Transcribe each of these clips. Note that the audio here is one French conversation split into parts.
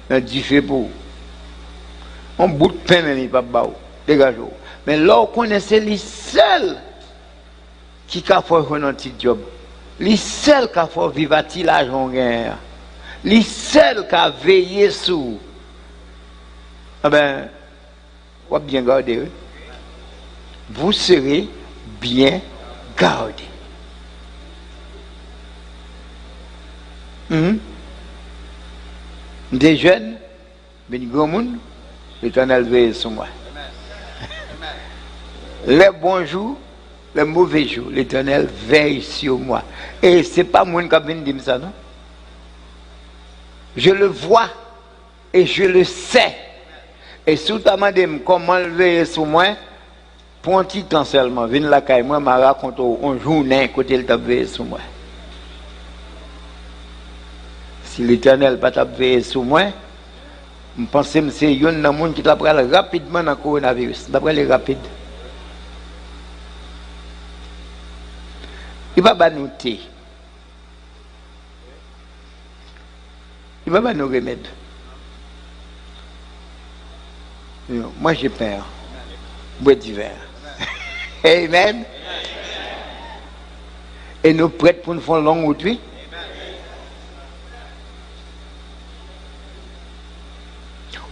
un diffé pour. On bout de pain, mais il pas bao. Dégage. Mais là, on connaissait les seuls qui a fait un petit job. Les seuls qui a fait vivre à l'argent guerre. Les seuls qui a veillé sur. Ah ben, on va bien garder. Vous serez bien gardés. Des jeunes, des grands monde, l'Éternel veille sur moi. Les bons jours, les mauvais jours, l'Éternel veille sur moi. Et ce n'est pas moi qui viens dire ça, non? Je le vois et je le sais. Et si tu as demandé comment veiller sur moi, pour un petit temps seulement, viens la caille, moi, je raconte un journée côté le veille sur moi. Si l'Éternel n'a pas veillé sur moi, je pense que c'est un monde qui t'a pris rapidement dans le coronavirus. D'après les rapides. Il va pas nous thé. Il va pas nous remèdes. Moi j'ai peur. Bois d'hiver. Amen. Et nous prêtes pour nous faire une longue route, oui.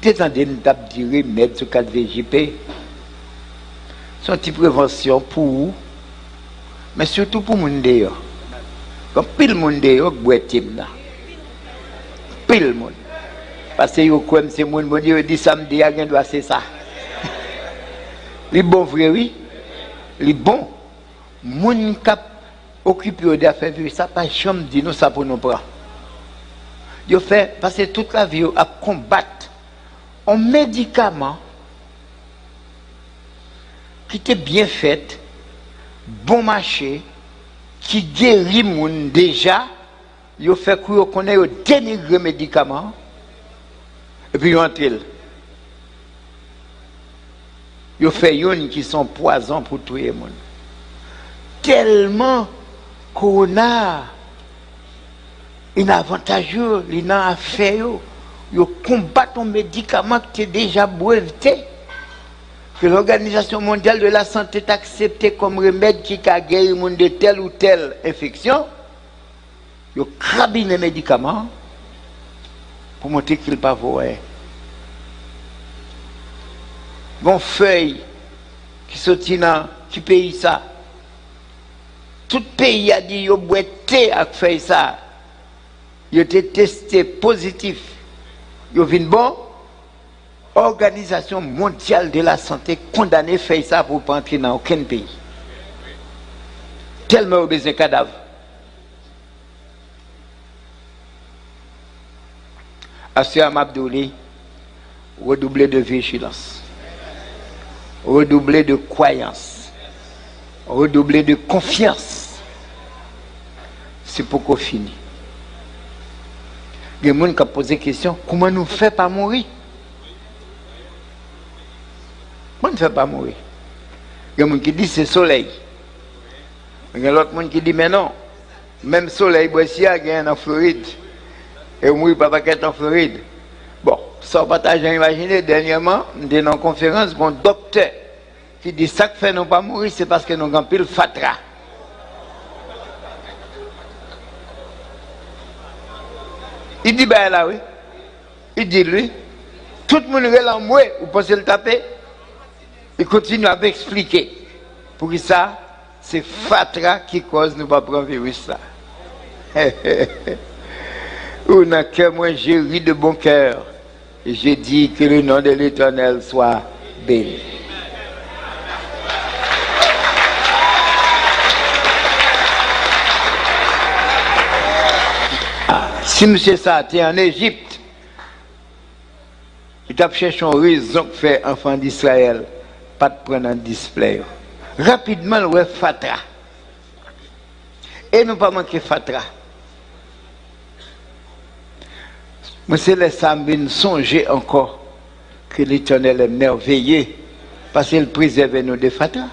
Vous attendez une table de remède sur 4 VGP. C'est une petite prévention pour vous. Mais surtout pour les gens d'ailleurs. Comme pile monde d'ailleurs, boitim là. Pile monde. Parce que comme c'est monde, mon Dieu dit samedi, il y a rien doit c'est ça. Les bons frères, oui. Les bons. Moun cap occupé de faire vivre ça, pas chambre dit nous ça pour nous prendre. Yo fait passer toute la vie à combattre un médicament qui était bien fait, bon marché, qui guérit moun déjà, yo fait que yo connaît yo dénigrer médicament et puis yo entre. Yo fait yon qui sont poison pour tuer moun. Tellement corona inavantageux, il n'a affaire yo combat un médicament qui est déjà breveté, que l'Organisation mondiale de la santé est acceptée comme remède qui a guéri monde de telle ou telle infection. Yo crabine les médicaments pour montrer qu'il pas vrai. Bon feuille qui sorti dans qui pays ça. Tout pays a dit yo boité avec feuille ça. Yo été testé positif. Yo vinn bon. Organisation mondiale de la santé condamné fait ça pour pas entrer dans aucun pays. Tellement au besoin cadavre. Assia Mabdouli, redoubler de vigilance, redoubler de croyance, redoubler de confiance. C'est pour qu'on finisse. Il y a des gens qui posent des questions, comment nous fait pas mourir? Comment ne fait pas mourir? Il y a des gens qui disent c'est soleil. Il y a l'autre monde qui dit mais non, même soleil, voici il y a en Floride. Et mourir pas qu'être en Floride. Bon, ça pas imaginer dernièrement, dans une conférence, un docteur qui dit ça que fait non pas mourir, c'est parce que nous avons pile fatra. Il dit ben là oui. Il dit lui, tout le monde est là moi, vous pensez le taper? Il continue à expliquer. Pour ça, c'est fatra qui cause nous pas prendre virus ça. Ou n'a que moi j'ai ri de bon cœur. Et j'ai dit que le nom de l'Éternel soit béni. Si monsieur ça était en Égypte, il t'a cherché une raison pour faire enfant d'Israël, pas de prendre un display. Rapidement, le ouais fatra. Et nous pas manquer fatra. Mais c'est les samedi songer encore que l'Éternel est merveilleux parce qu'il préserve nous de fatra.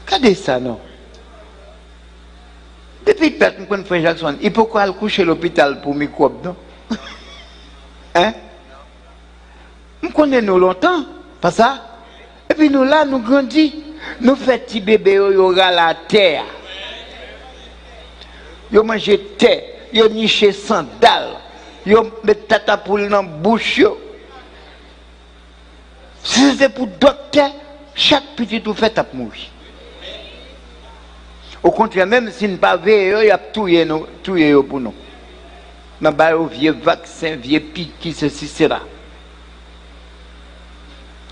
Regardez ça, non? Depuis que nous frère Jackson, il peut quoi aller coucher à l'hôpital pour microbes, non? Hein? Nous connaissons longtemps, pas ça? Et puis nous là, nous grandissons. Nous faisons petit bébé, il y aura la terre. Ils mangent terre, ils nichent sandales, ils mettent tata poule dans la bouche. Si c'était pour docteur, chaque petit tout fait à mourir. Au contraire, même si nous ne pas veillé, il y a tout pour nous. Nous avons vieux vaccin, vieux piqûre, ceci, cela.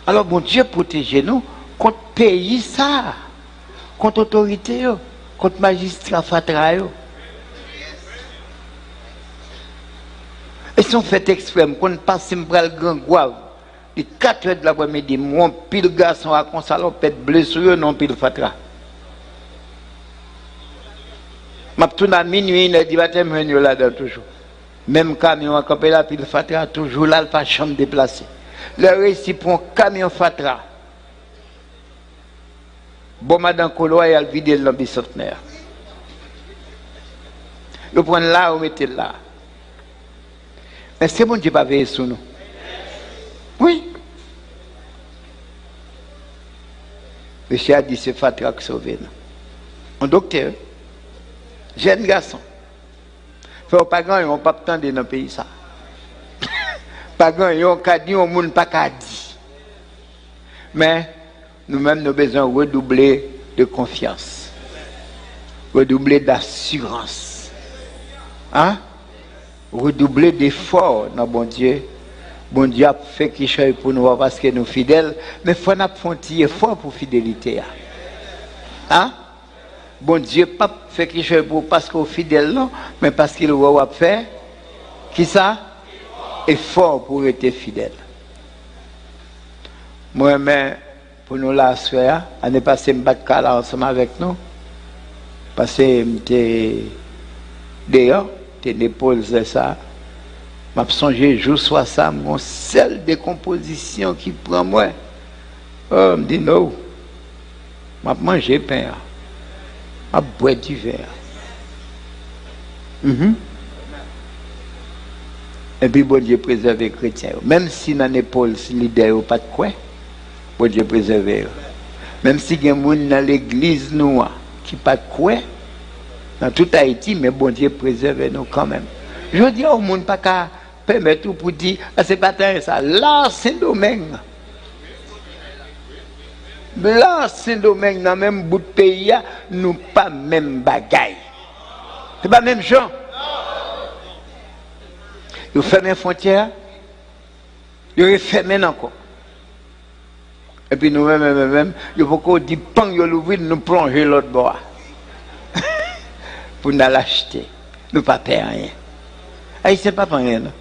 Alors, bon Dieu, protégez-nous contre pays ça, contre autorité, contre magistrat fatra. Et si on fait extrême, qu'on passe par le grand guave, les 4 heures de l'après-midi, mon pile garçon à consalopette bleu sur eux, non pile fatra. Je tourne à minuit, il dit, je vais là-dedans toujours. Même camion à camper là, pile fatra, toujours là, pas chambre déplacée. Le récit pour un camion fatra. Bon, madame Colo, il a vidé le bicentenaire. Vous prenez là, vous mettez là. Mais c'est bon Dieu pas veiller sur nous. Oui. Monsieur a dit c'est fatra qui sauve nous. Un docteur, jeune garçon. Faut pas grand, on pas attendre dans le pays ça. Pas grand, on ka dit, on moun pas ka dit. Mais nous-mêmes, nous avons besoin de redoubler de confiance, redoubler d'assurance, hein? Redoubler d'efforts dans bon Dieu. Bon Dieu a fait quelque chose pour nous parce que nous sommes fidèles, mais il faut faire un petit effort pour fidélité. Hein? Bon Dieu pas fait quelque chose pour parce qu'on est fidèle, non, mais parce qu'il a fait qui ça? Effort pour être fidèle. Moi-même, pour nous la soeur, année passée, je me là ensemble avec nous. Parce que j'étais dehors, j'étais l'épaule, c'est ça. Je me songé, jour soit ça, mon seule décomposition qui prend moi. Oh, je me dis non. Je mange pain. Je bois du verre. Et puis, bon Dieu préserve les chrétiens. Même si dans l'épaule, si l'idée n'est pas de quoi. Bon Dieu préserver. Même si il y a des gens dans l'église noire qui ne pas quoi, dans tout Haïti, mais bon Dieu préserve nous quand même. Je dis au monde pas qu'à permettre tout pour dire, ah, c'est pas tant ça. Là, c'est un domaine. Là, c'est un domaine, dans le même bout de pays, nous pas même bagaille. C'est pas même chose. Vous fermez les frontières, vous fermez encore. Et puis nous-mêmes, il faut qu'on dise, pang, vous l'ouvrez, nous plonger l'autre bois. Pour nous l'acheter. Nous ne pas perdre rien. Ah, il ne pas rien, non?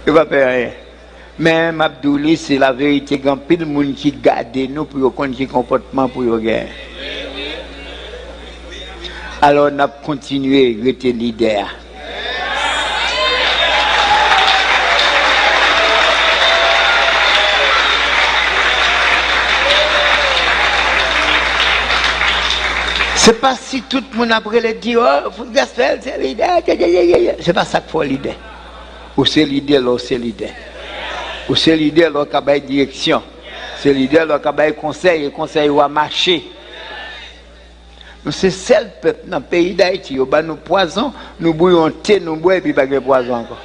Il ne pas perdre rien. Mais, Mabdouli, c'est la vérité, quand pile de monde qui garde nous pour qu'on ait comportement pour nous gagner. Alors, on a continué à être leader. C'est pas si tout le monde après le dit, oh, faut Gaspel, c'est leader. C'est pas ça qu'il faut leader. Ou c'est leader, là, c'est leader. Ou c'est leader, là, qui a une direction. C'est leader, là, qui a un conseil, et le conseil va marcher. Nous, c'est seul peuple dans le pays d'Haïti, nous avons poison, nous bouillons thé, nous boivons, et puis pas de poison encore.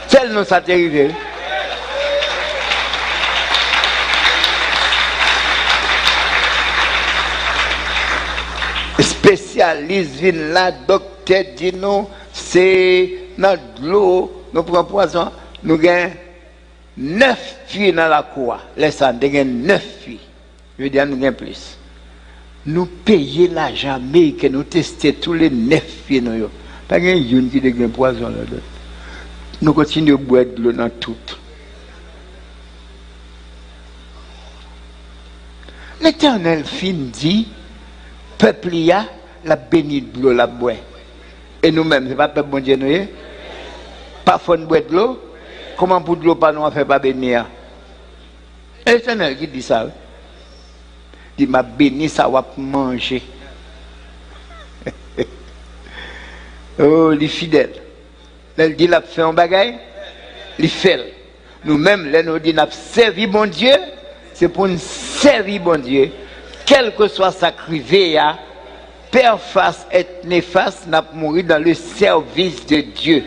Seul nous, ça t'est arrivé. Spécialiste vient là, docteur dit nous, c'est dans l'eau, nous prenons poison, nous gagnons 9 filles dans la cour. Laissez-nous, nous gagnons 9 filles. Je veux dire, nous gagnons plus. Nous payons l'argent, mais que nous testons tous les 9 filles. Pas une qui gagne poison là-dedans. Nous continuons à boire de l'eau dans tout. L'Éternel fin dit, peuple y a la béni de l'eau, la boire. Et nous-mêmes, c'est pas peuple bon Dieu, nous, pas faut boire de l'eau. Comment pour de l'eau, pas nous, on fait pas bénir. L'Éternel qui dit ça. Il m'a béni, ça va manger. Oh, les fidèles. Elle dit, la fait un bagaille, il fait. Nous-mêmes, là, nous dit, nous servi bon Dieu, c'est pour nous servir bon Dieu. Quel que soit sa crivé, père face et néfaste, n'a mouru dans le service de Dieu.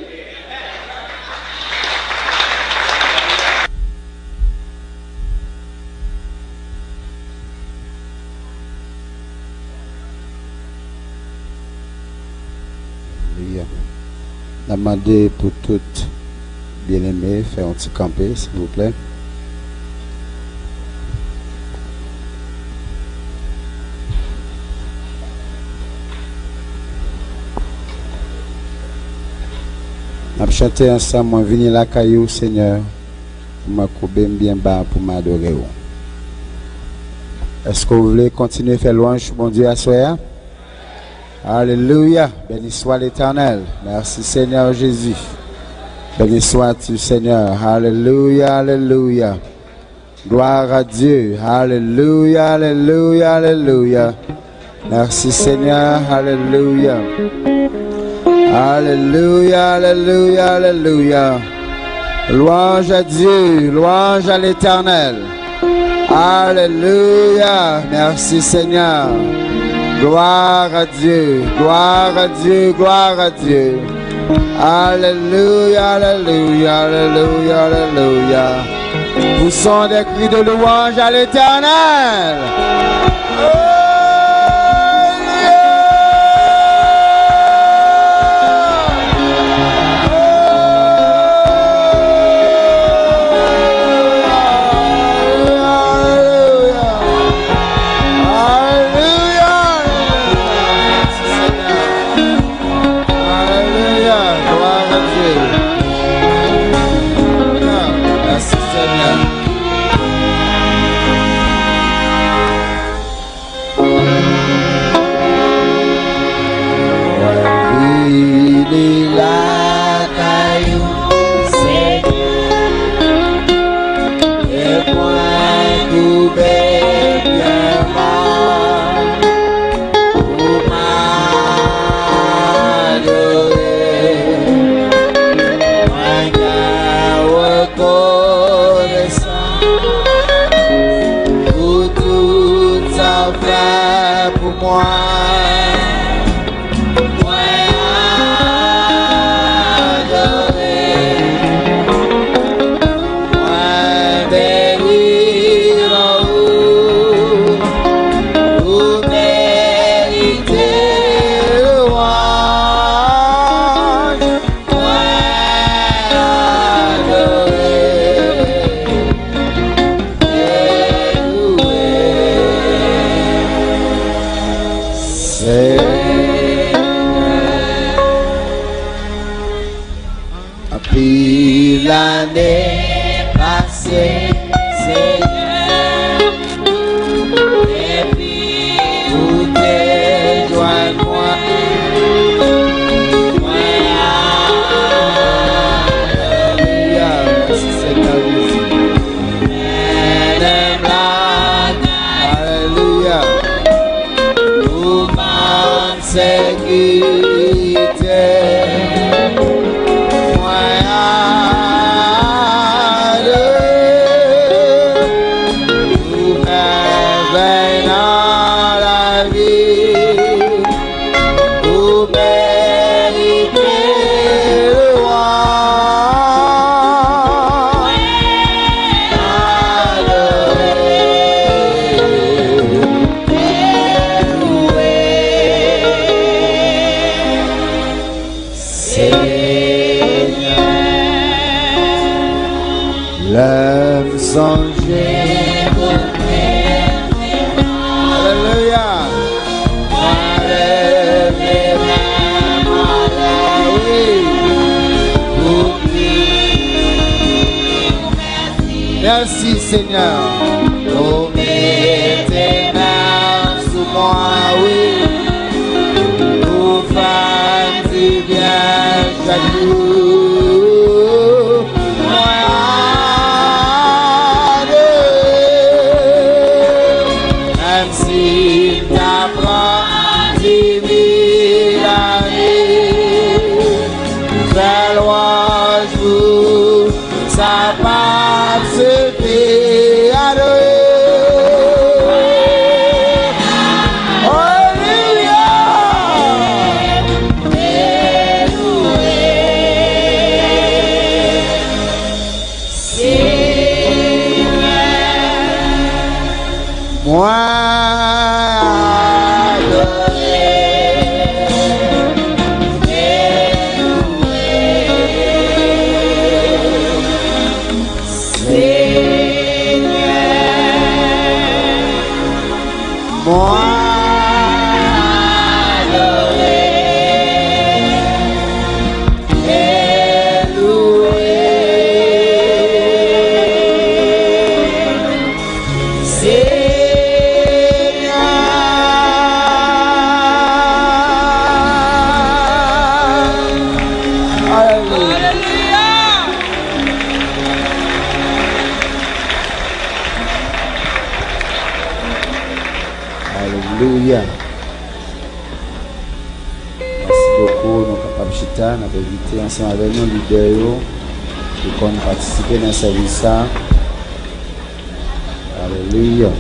Demandez pour toutes bien-aimés, faire un petit campé, s'il vous plaît. On va chanter ensemble, moi venir la caillou, Seigneur, pour m'accouper bien bas pour m'adorer. Est-ce que vous voulez continuer à faire louange, mon Dieu, à soi? Alléluia, béni soit l'Éternel. Merci Seigneur Jésus. Béni sois-tu Seigneur. Alléluia, alléluia. Gloire à Dieu. Alléluia, alléluia, alléluia. Merci Seigneur. Alléluia. Alléluia, alléluia, alléluia. Louange à Dieu, louange à l'Éternel. Alléluia. Merci Seigneur. Gloire à Dieu, gloire à Dieu, gloire à Dieu. Alléluia, alléluia, alléluia, alléluia. Poussons des cris de louange à l'Éternel. L'année passée, Seigneur, et puis vous déjoignez moi, alléluia, merci Seigneur Jésus, alléluia, vous m'en sécurité. Merci Seigneur. Oh, mets tes mains sous moi, oui. Pour faire du bien chaque jour. Moi, même si t'apprends 10 000 années. Moi, moi, Alléluia. Merci beaucoup, nous sommes capables de chita, nous avons invité ensemble avec nous, leaders, qui ont participé dans ce service. Alléluia.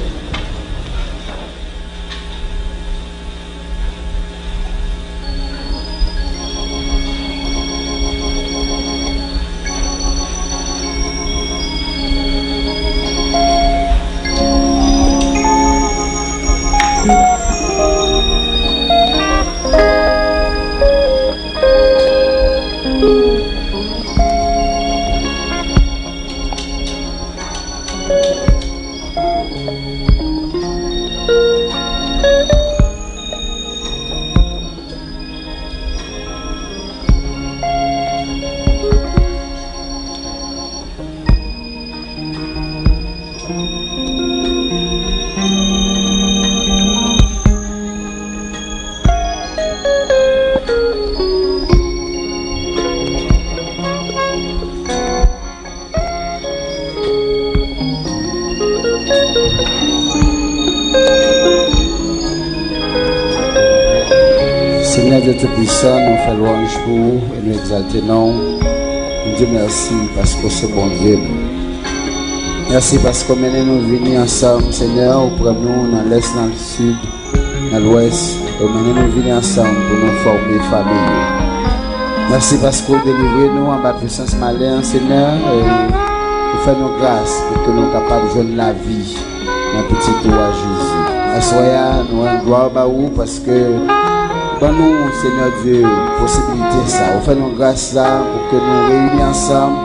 Seigneur Dieu Tout-Puissant, nous faisons louange pour vous et nous exaltons. Nous disons merci parce que c'est bon Dieu. Merci parce que nous venons ensemble, Seigneur, auprès de nous, dans l'est, dans le sud, dans l'ouest. Nous venons ensemble pour nous former famille. Merci parce que vous délivrez nous en bas de puissance malin, Seigneur, et vous faites nos grâces pour que nous soyons capables de joindre la vie dans le petit roi Jésus. Assoya, nous rendons gloire à vous parce que bon nous, Seigneur Dieu, possibilité ça. Vous faites nos grâces là pour que nous réunissions ensemble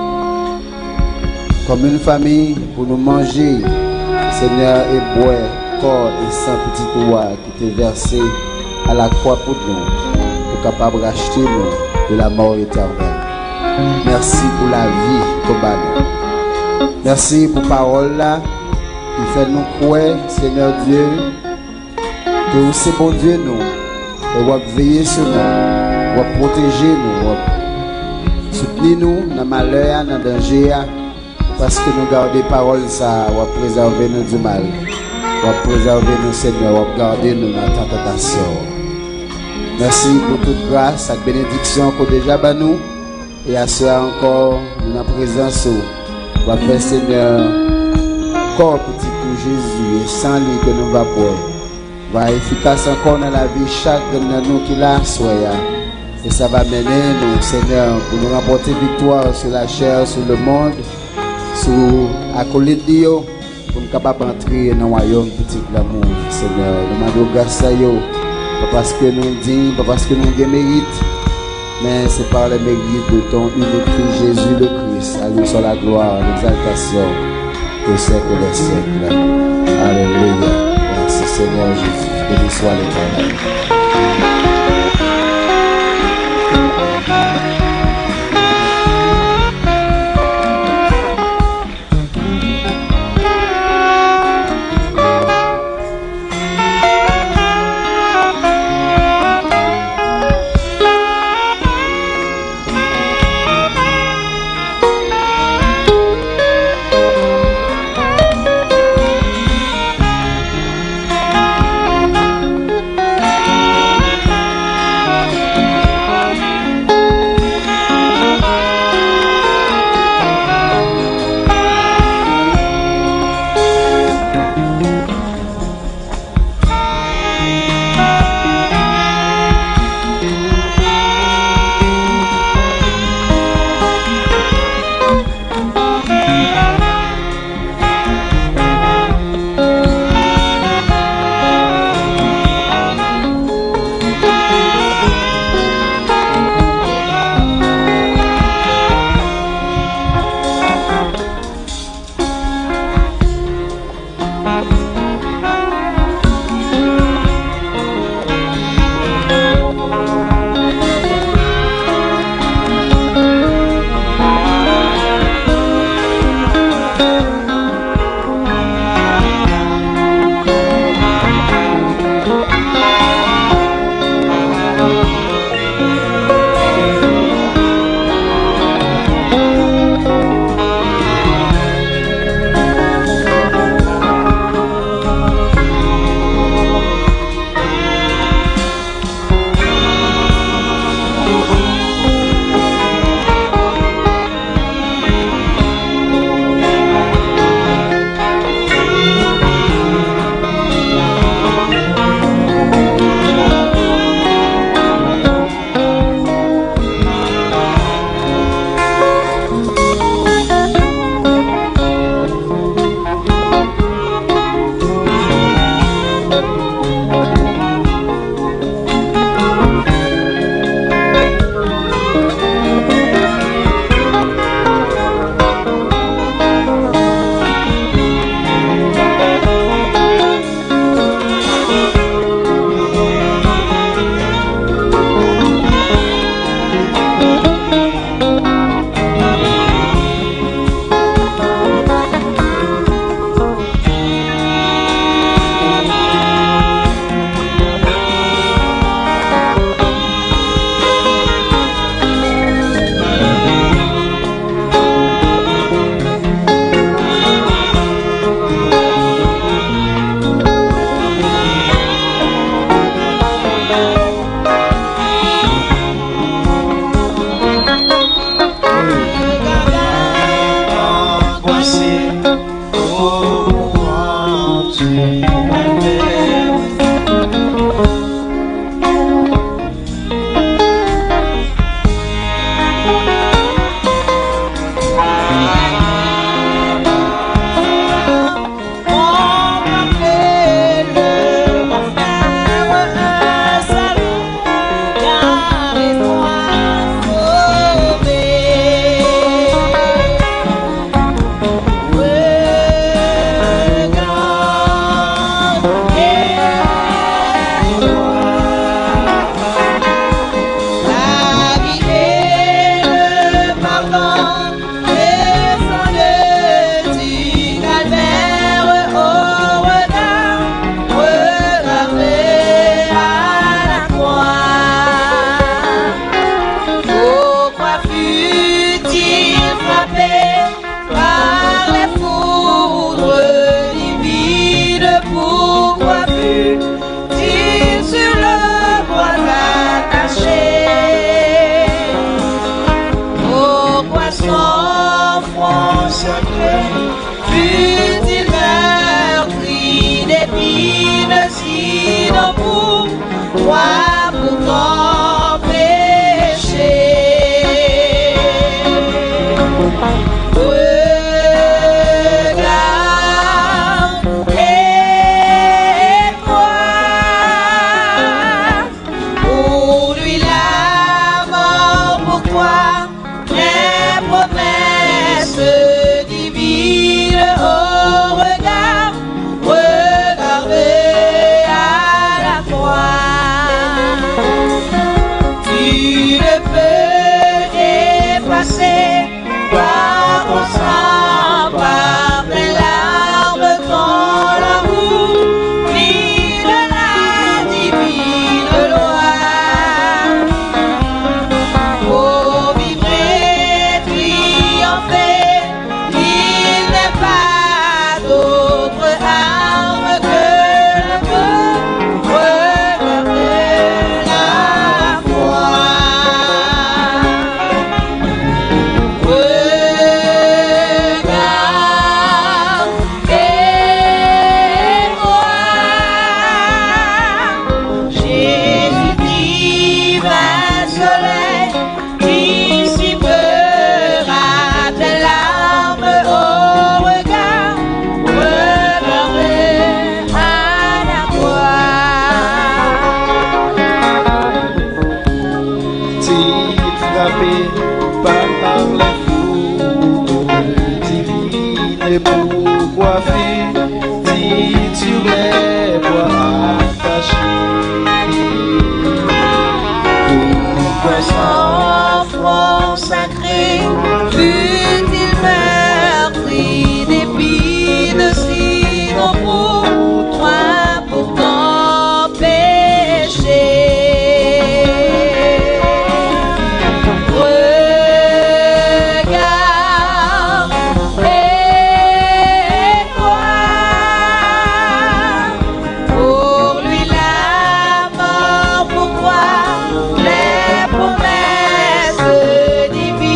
comme une famille pour nous manger, Seigneur, et boire corps et sang petit roi qui t'est versé à la croix pour nous, pour capable de racheter nous de la mort éternelle. Merci pour la vie qu'on a. Merci pour la parole là qui fait nous croire, Seigneur Dieu, que vous c'est bon Dieu nous. Et vous veiller sur nous, vous protéger nous, vous soutenir nous dans le malheur, dans le danger, parce que nous gardons les paroles, ça, vous préserver nous du mal, vous préserver nous, Seigneur, vous garder nous dans la tentation. Merci pour toute grâce et bénédiction qu'on a déjà à nous, et à cela encore, nous dans la présence, vous faire, Seigneur, corps petit pour Jésus, et sans lui que nous va boire. Va efficace encore dans la vie chaque de nous qui l'a soya. Et ça va mener nous, Seigneur, pour nous remporter victoire sur la chair, sur le monde, sur acolyte Dio, pour nous capables d'entrer dans le royaume petit l'amour, Seigneur. Nous demandons grâce à vous, pas parce que nous disons, pas parce que nous avons mérite, mais c'est par le mérite de ton unique Fils Jésus le Christ. À lui soit la gloire, l'exaltation, au siècle des siècles. Alléluia. Merci Seigneur Jésus, béni soit l'Éternel. Pour coiffer, sur les bois attachés. Que son front sacré fut-il meurtri d'épines si non pour toi pourtant péché. Regarde et vois, pour lui la mort, pour toi les promesses divines.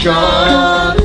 J'entends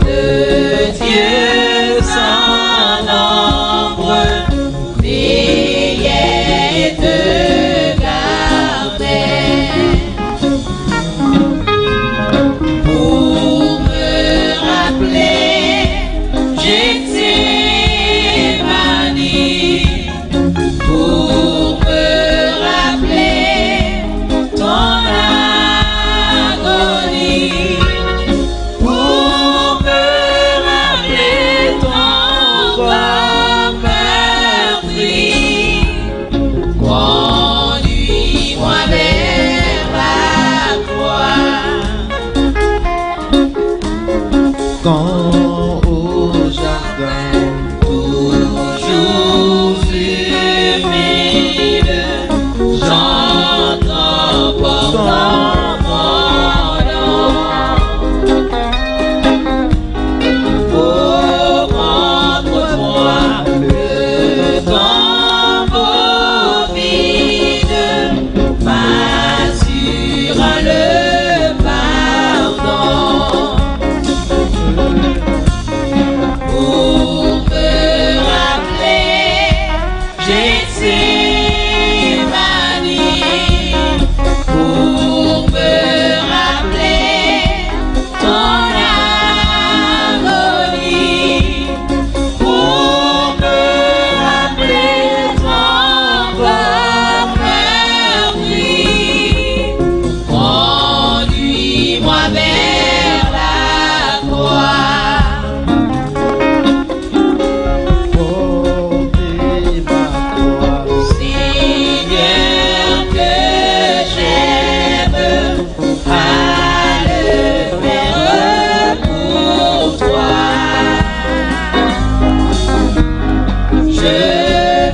de Dieu sans nombre, veillait et te gardait. Pour me rappeler, j'étais banni. Pour me rappeler ton agonie. Pour me rappeler ton corps meurtri. Conduis-moi vers la croix. Quand au jardin, Toujours humide, j'entends portant mon nom. Oh, montre-moi le tombeau vide, m'assure le pardon. Pour me rappeler, j'ai banni. Pour me rappeler ton agonie. Pour me rappeler ton corps meurtri. Conduis-moi vers la croix. portez ma croix, Seigneur, que j'aime à le faire pour toi. Je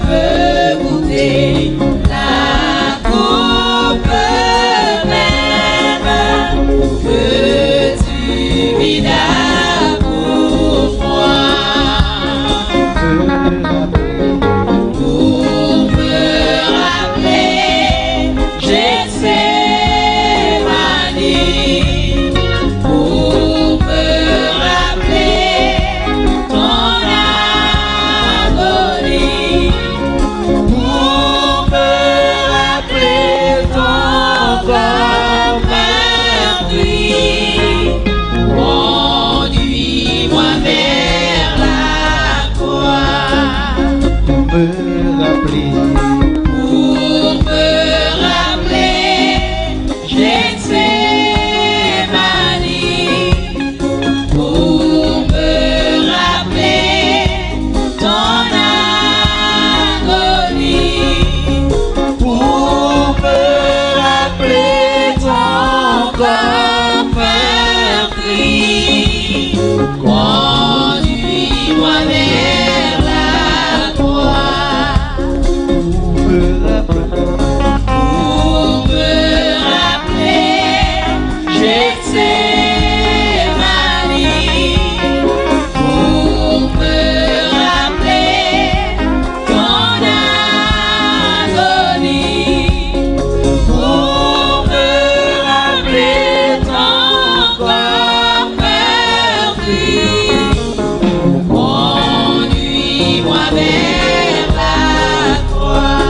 veux goûter la coupe même que tu vidas pour moi. Pour me rappeler, j'ai banni. Pour me rappeler ton agonie. Pour me rappeler ton corps meurtri. Conduis-moi vers la croix. pour me rappeler, Pour me rappeler, j'ai banni. Pour me rappeler ton agonie. Pour me rappeler ton corps meurtri. Conduis-moi vers la croix. pour me rappeler, Pour me rappeler, j'ai banni. Pour me rappeler ton agonie. Pour me rappeler ton corps meurtri. Conduis-moi vers la croix.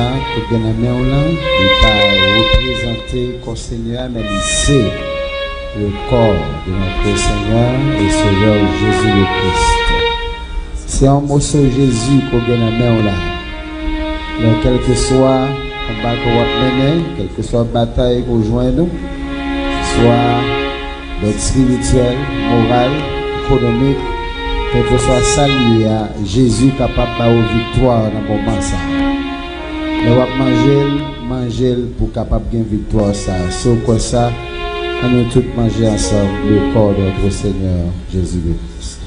que bien aimé là, il pas représenté comme Seigneur, mais il sait le corps de notre Seigneur et Sauveur Jésus le Christ. C'est un mot sur Jésus qu'on bien aimé là. Donc, quel que soit le combat qu'on va mener, quelle que soit la bataille qu'on joint nous, soit notre spirituel, moral, économique, quel que soit ça lié à Jésus capable d'avoir victoire dans le moment ça. Mais on va manger pour capable de victoire ça. C'est quoi ça? On nous tous manger ensemble le corps de notre Seigneur Jésus-Christ.